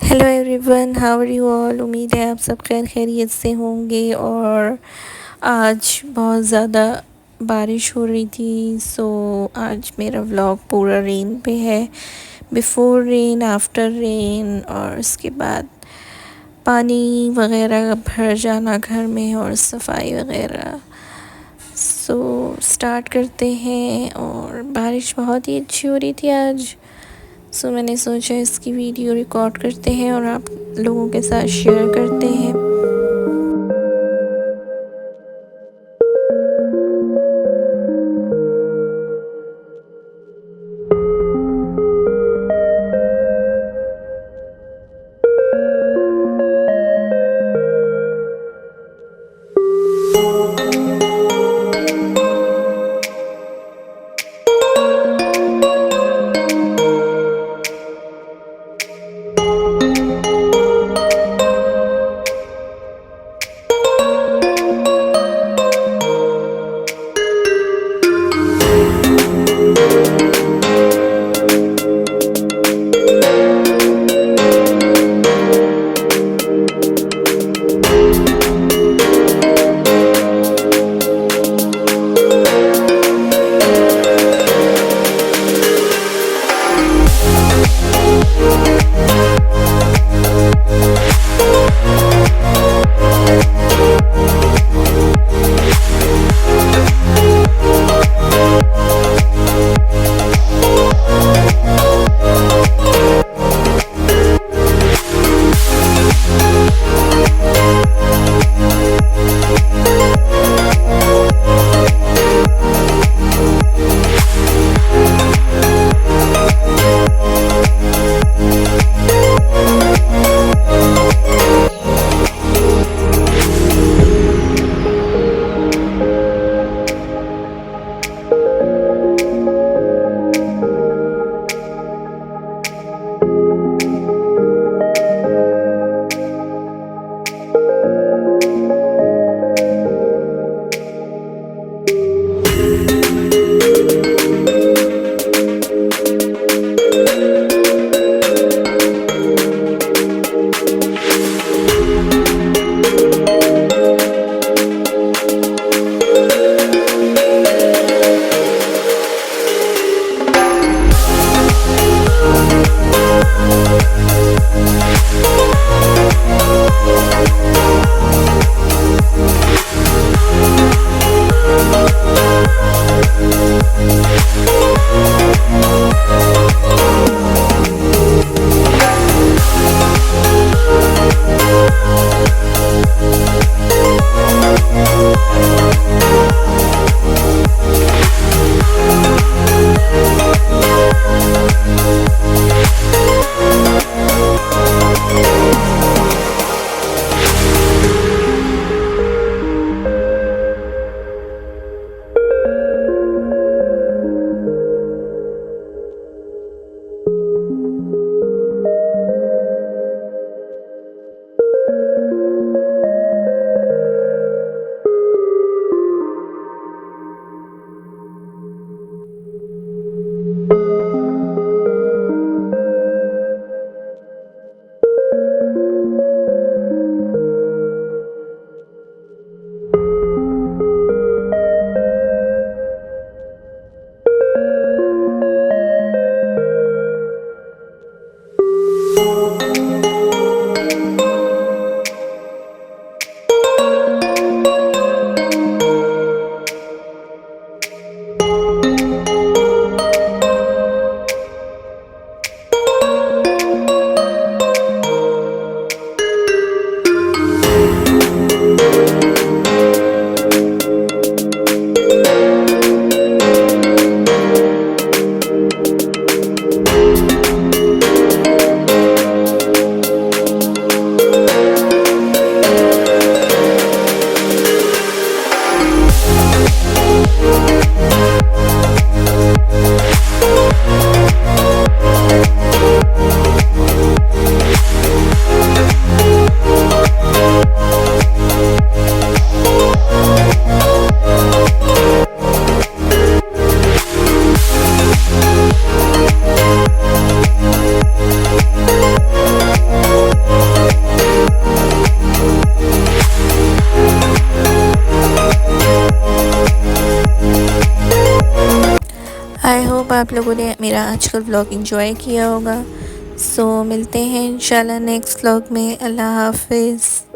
Hello everyone, how are you all. उम्मीद है आप सब खैर खैरियत से होंगे। और आज बहुत ज़्यादा बारिश हो रही थी, सो आज मेरा व्लॉग पूरा रेन पे है। बिफ़ोर रेन, आफ्टर रेन और उसके बाद पानी वगैरह भर जाना घर में और सफाई वगैरह। सो स्टार्ट करते हैं। और बारिश बहुत ही अच्छी हो रही थी आज। मैंने सोचा इसकी वीडियो रिकॉर्ड करते हैं और आप लोगों के साथ शेयर करते हैं। आई होप आप लोगों ने मेरा आज का व्लॉग एंजॉय किया होगा। सो मिलते हैं इंशाल्लाह नेक्स्ट व्लॉग में। अल्लाह हाफिज़।